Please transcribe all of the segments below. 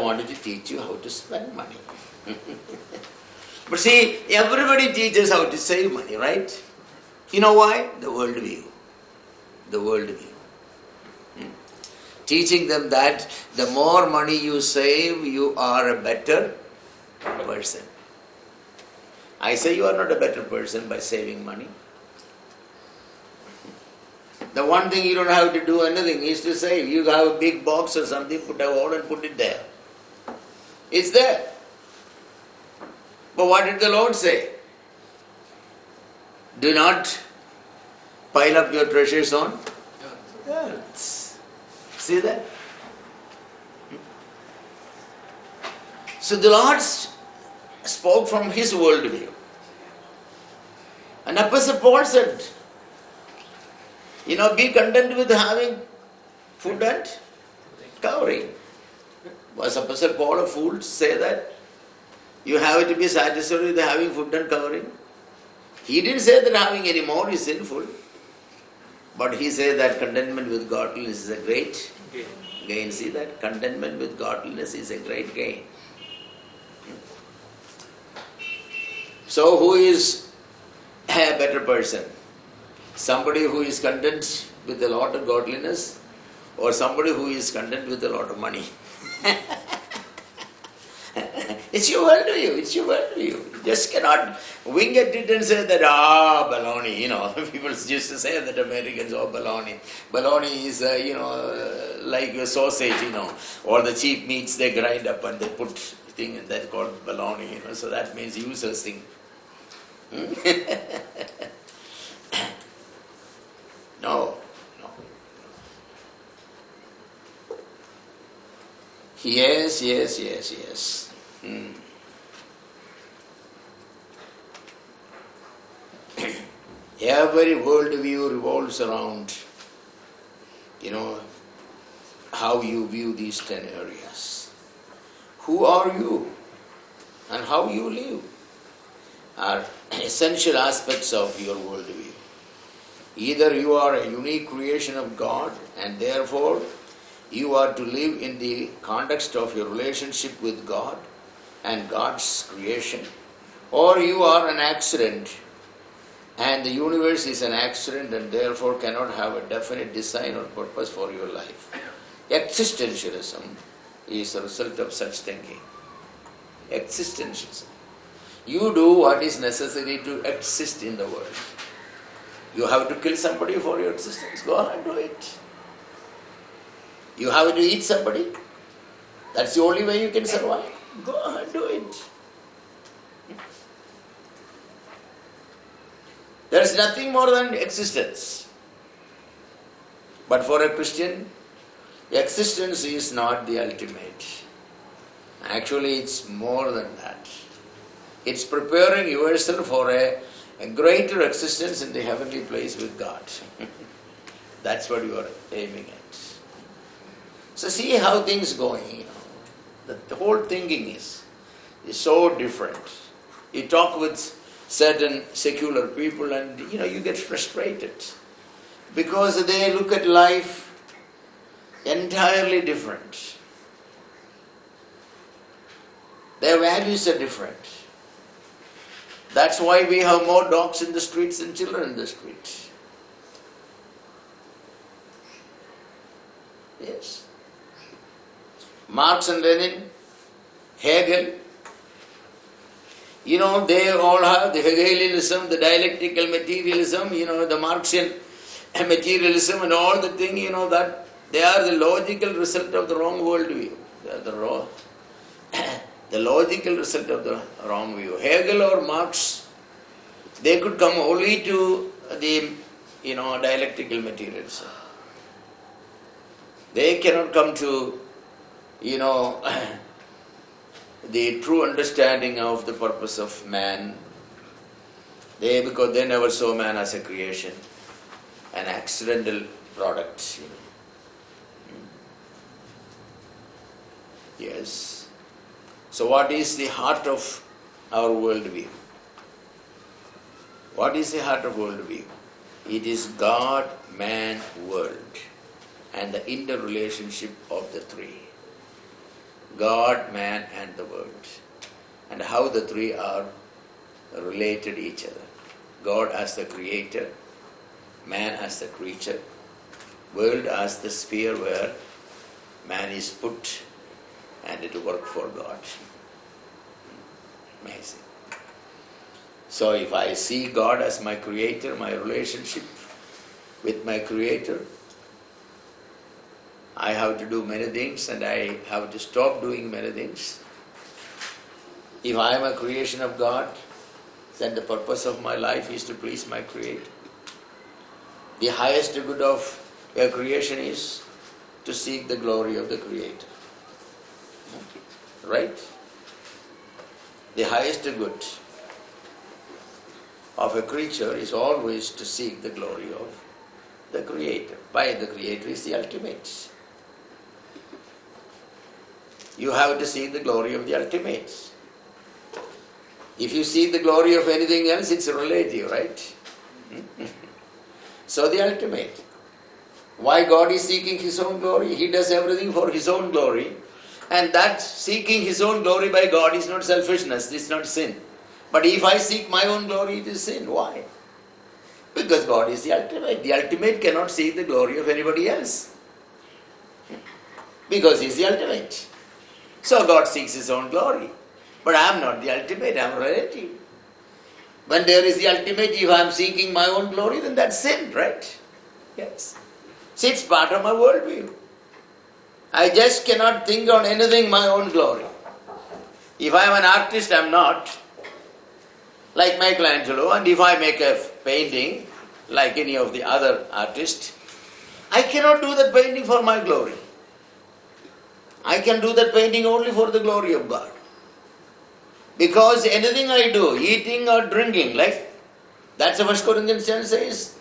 wanted to teach you how to spend money. But see, everybody teaches how to save money, right? You know why? The world view. The world view. Teaching them that the more money you save, you are a better person. I say you are not a better person by saving money. The one thing you don't have to do anything is to save. You have a big box or something, put a hole and put it there. It's there. But what did the Lord say? Do not pile up your treasures on earth. See that? So the Lord spoke from His worldview. And Apostle Paul said, be content with having food and covering. Was Apostle Paul a fool to say that? You have to be satisfied with having food and covering. He didn't say that having any more is sinful. But he said that contentment with godliness is a great gain. See that? Contentment with godliness is a great gain. So who is a better person? Somebody who is content with a lot of godliness, or somebody who is content with a lot of money? It's your worldview. It's your worldview. You just cannot wing at it and say that, baloney. People used to say that Americans, baloney. Baloney is, like a sausage, all the cheap meats they grind up and they put thing in that called baloney, so that means useless thing. No. Yes. Every worldview revolves around, how you view these 10 areas. Who are you and how you live are essential aspects of your worldview. Either you are a unique creation of God and therefore you are to live in the context of your relationship with God and God's creation, or you are an accident and the universe is an accident and therefore cannot have a definite design or purpose for your life. Existentialism is a result of such thinking. Existentialism. You do what is necessary to exist in the world. You have to kill somebody for your existence. Go ahead and do it. You have to eat somebody. That's the only way you can survive. Go ahead and do it. There is nothing more than existence. But for a Christian, existence is not the ultimate. Actually, it's more than that. It's preparing yourself for a greater existence in the heavenly place with God. That's what you are aiming at. So see how things going, The whole thinking is so different. You talk with certain secular people and you get frustrated because they look at life entirely different. Their values are different. That's why we have more dogs in the streets than children in the streets. Yes. Marx and Lenin, Hegel, they all have the Hegelianism, the dialectical materialism, the Marxian materialism and all the thing, that they are the logical result of the wrong worldview. They are the logical result of the wrong view. Hegel or Marx, they could come only to the, dialectical materialism. They cannot come to, the true understanding of the purpose of man. Because they never saw man as a creation, an accidental product. Yes. So what is the heart of our worldview? What is the heart of worldview? It is God, man, world, and the interrelationship of the three. God, man and the world. And how the three are related to each other. God as the creator, man as the creature, world as the sphere where man is put and to work for God. Amazing. So if I see God as my creator, my relationship with my creator, I have to do many things and I have to stop doing many things. If I am a creation of God, then the purpose of my life is to please my creator. The highest good of a creation is to seek the glory of the creator. Right? The highest good of a creature is always to seek the glory of the creator. Why? The creator is the ultimate. You have to seek the glory of the ultimate. If you see the glory of anything else, it's relative, right? So the ultimate. Why God is seeking His own glory? He does everything for His own glory. And that seeking His own glory by God is not selfishness, it's not sin. But if I seek my own glory, it is sin. Why? Because God is the ultimate. The ultimate cannot seek the glory of anybody else. Because He is the ultimate. So God seeks His own glory. But I am not the ultimate, I am relative. When there is the ultimate, if I am seeking my own glory, then that's sin, right? Yes. See, it's part of my worldview. I just cannot think on anything my own glory. If I am an artist, I am not. Like Michelangelo, and if I make a painting, like any of the other artists, I cannot do that painting for my glory. I can do that painting only for the glory of God. Because anything I do, eating or drinking, like that's what 1 Corinthians 10 says.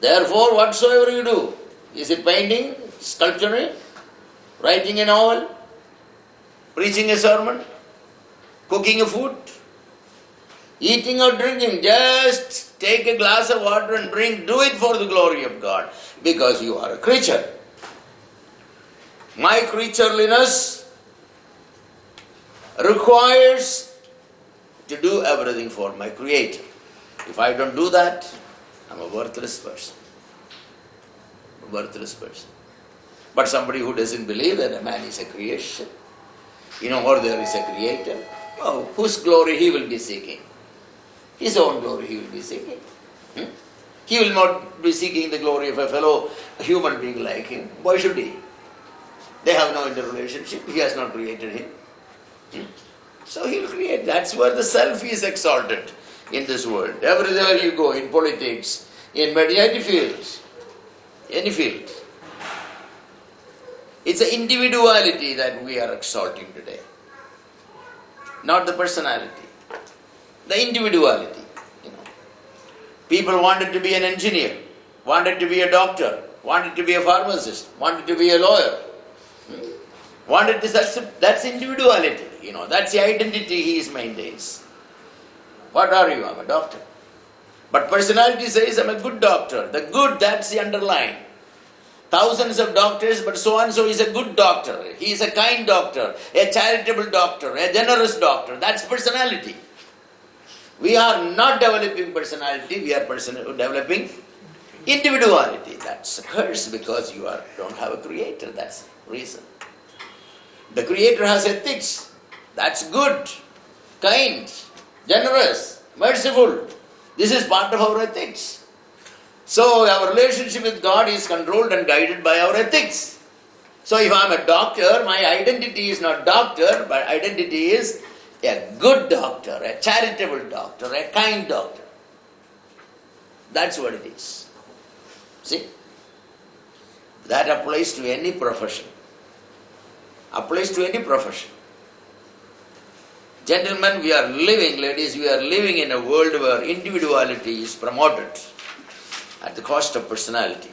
Therefore, whatsoever you do, is it painting, sculpturing, writing a novel, preaching a sermon, cooking a food, eating or drinking, just take a glass of water and drink, do it for the glory of God, because you are a creature. My creatureliness requires to do everything for my Creator. If I don't do that, I'm a worthless person. A worthless person. But somebody who doesn't believe that a man is a creation, or there is a Creator, whose glory he will be seeking? His own glory he will be seeking. He will not be seeking the glory of a fellow human being like him. Why should he? They have no interrelationship. He has not created him. So he will create. That's where the self is exalted in this world. Everywhere you go, in politics, in media, any field. It's the individuality that we are exalting today. Not the personality. The individuality. People wanted to be an engineer, wanted to be a doctor, wanted to be a pharmacist, wanted to be a lawyer. That's individuality, that's the identity he maintains. What are you? I'm a doctor. But personality says I'm a good doctor. The good, that's the underlying. Thousands of doctors, but so-and-so is a good doctor. He is a kind doctor, a charitable doctor, a generous doctor. That's personality. We are not developing personality, we are developing individuality. That's a curse because you don't have a creator. That's the reason. The creator has ethics. That's good, kind, generous, merciful. This is part of our ethics. So our relationship with God is controlled and guided by our ethics. So if I am a doctor, my identity is not doctor, but identity is a good doctor, a charitable doctor, a kind doctor. That's what it is. See? That applies to any profession. Applies to any profession. Gentlemen, ladies, we are living in a world where individuality is promoted at the cost of personality.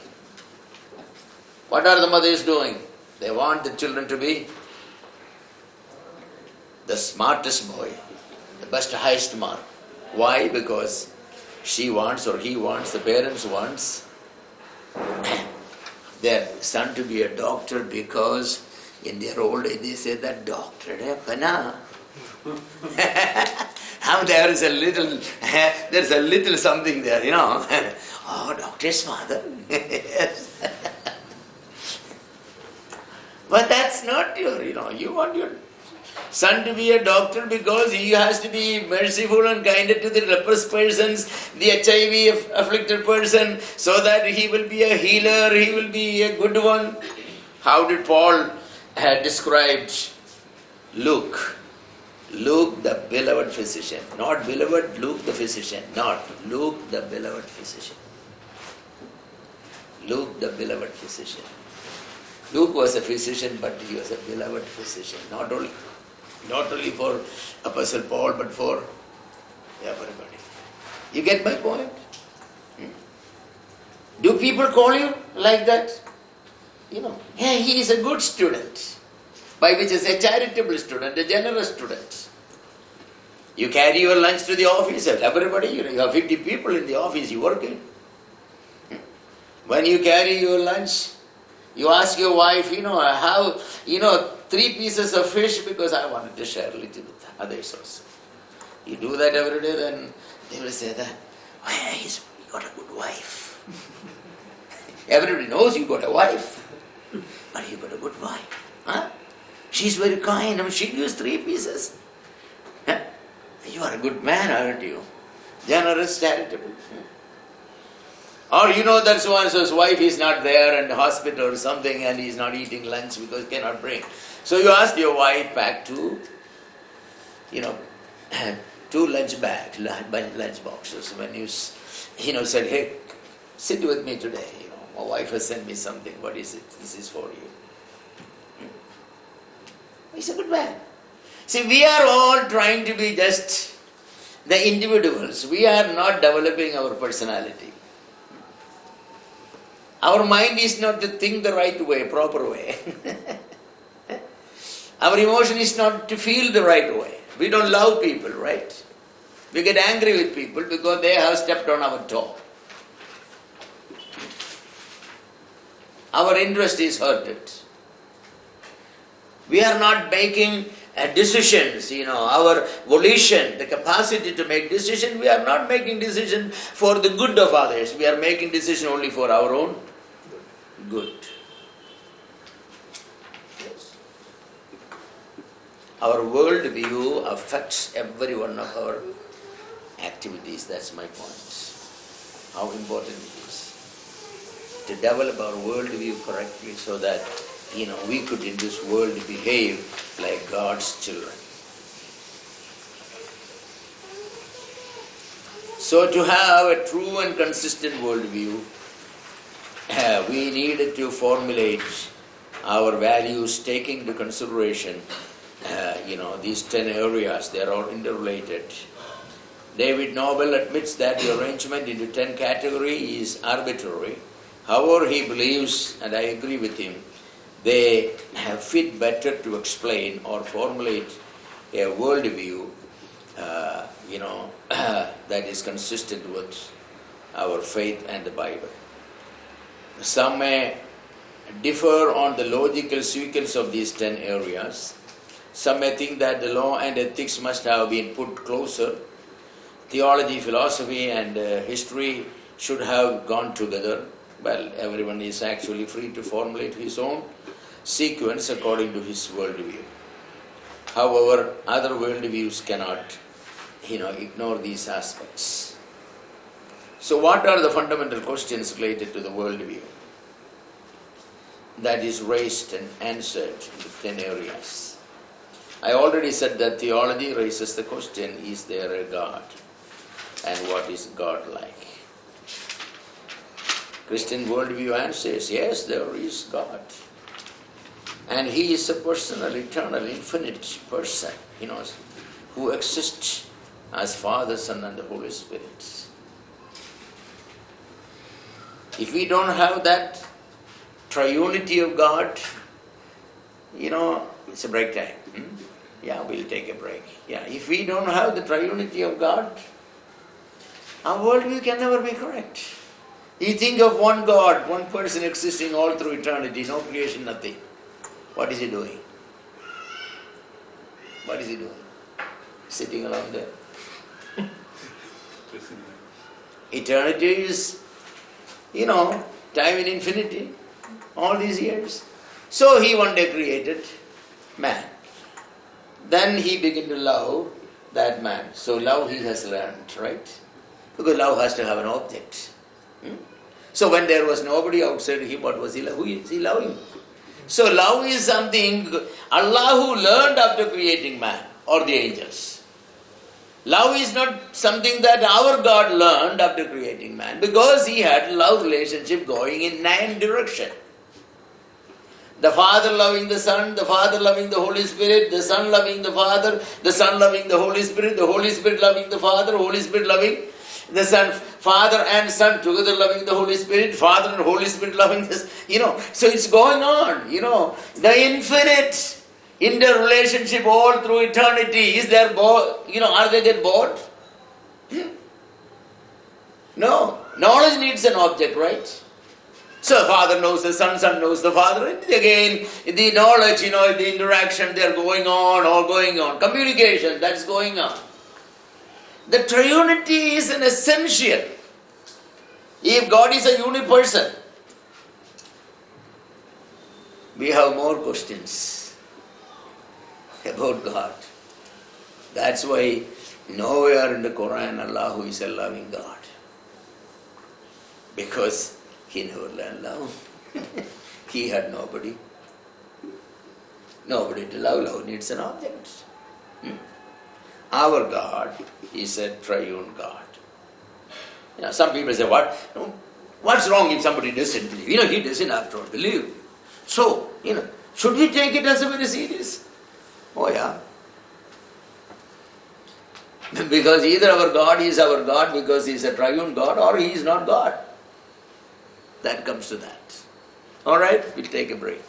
What are the mothers doing? They want the children to be the smartest boy, the best, highest mark. Why? Because she wants or he wants, the parents wants their son to be a doctor because In their old age, they say that doctor, Pana. There's a little something there, Oh, doctor's father. Yes. But that's not you want your son to be a doctor because he has to be merciful and kinder to the leprous persons, the HIV afflicted person, so that he will be a healer, he will be a good one. How did Paul describe Luke? Luke the beloved physician. Not beloved Luke the physician. Not Luke the beloved physician. Luke the beloved physician. Luke was a physician, but he was a beloved physician. Not only for Apostle Paul, but for everybody. You get my point? Do people call you like that? Hey, he is a good student. By which is a charitable student, a generous student. You carry your lunch to the office, everybody, you have 50 people in the office you work in. When you carry your lunch, you ask your wife, I have, 3 pieces of fish because I wanted to share a little with others also. You do that every day, then they will say that, you got a good wife. Everybody knows you got a wife, but you got a good wife. Huh? She's very kind. She gives 3 pieces. Huh? You are a good man, aren't you? Generous, charitable. Or that so-and-so's wife is not there in the hospital or something and he's not eating lunch because he cannot bring. So you asked your wife pack 2 lunch bags, lunch boxes. When you, said, hey, sit with me today. My wife has sent me something. What is it? This is for you. He's a good man. See, we are all trying to be just the individuals. We are not developing our personality. Our mind is not to think the right way, proper way. Our emotion is not to feel the right way. We don't love people, right? We get angry with people because they have stepped on our toe. Our interest is hurted. We are not making decisions, our volition, the capacity to make decisions, we are not making decisions for the good of others. We are making decisions only for our own good. Yes. Our worldview affects every one of our activities. That's my point. How important it is to develop our worldview correctly so that we could in this world behave like God's children. So to have a true and consistent worldview, we needed to formulate our values taking into consideration, these 10 areas. They are all interrelated. David Noble admits that the arrangement into 10 categories is arbitrary. However, he believes, and I agree with him, they fit better to explain or formulate a worldview, that is consistent with our faith and the Bible. Some may differ on the logical sequence of these 10 areas. Some may think that the law and ethics must have been put closer. Theology, philosophy, and history should have gone together. Well, everyone is actually free to formulate his own sequence according to his worldview. However, other worldviews cannot, ignore these aspects. So what are the fundamental questions related to the worldview that is raised and answered in the 10 areas? I already said that theology raises the question, is there a God? And what is God like? Christian worldview answers, yes, there is God. And He is a personal, eternal, infinite person, who exists as Father, Son, and the Holy Spirit. If we don't have that triunity of God, it's a break time. Yeah, we'll take a break. Yeah, if we don't have the triunity of God, our worldview can never be correct. You think of one God, one person existing all through eternity, no creation, nothing. What is he doing? What is he doing? Sitting along there. Eternity is, time in infinity, all these years. So he one day created man. Then he began to love that man. So love he has learned, right? Because love has to have an object. So when there was nobody outside him, what was he loving? Who is he loving? So love is something Allah who learned after creating man or the angels. Love is not something that our God learned after creating man, because he had love relationship going in 9 directions. The Father loving the Son, the Father loving the Holy Spirit, the Son loving the Father, the Son loving the Holy Spirit loving the Father, Holy Spirit loving the Son, Father and Son together loving the Holy Spirit, Father and Holy Spirit loving this, so it's going on, the infinite interrelationship all through eternity. Is there are they get bored? No. Knowledge needs an object, right? So Father knows the Son, Son knows the Father, and again the knowledge, the interaction, they're going on, all going on. Communication, that's going on. The triunity is an essential. If God is a uniperson, we have more questions about God. That's why nowhere in the Quran Allah is a loving God. Because he never learned love. He had nobody. Nobody to love. Love needs an object. Our God is a triune God. Some people say, what's wrong if somebody doesn't believe? He doesn't after all believe. So, should we take it as a very serious? Oh yeah. Because either our God is our God because he is a triune God, or he is not God. That comes to that. Alright, we'll take a break.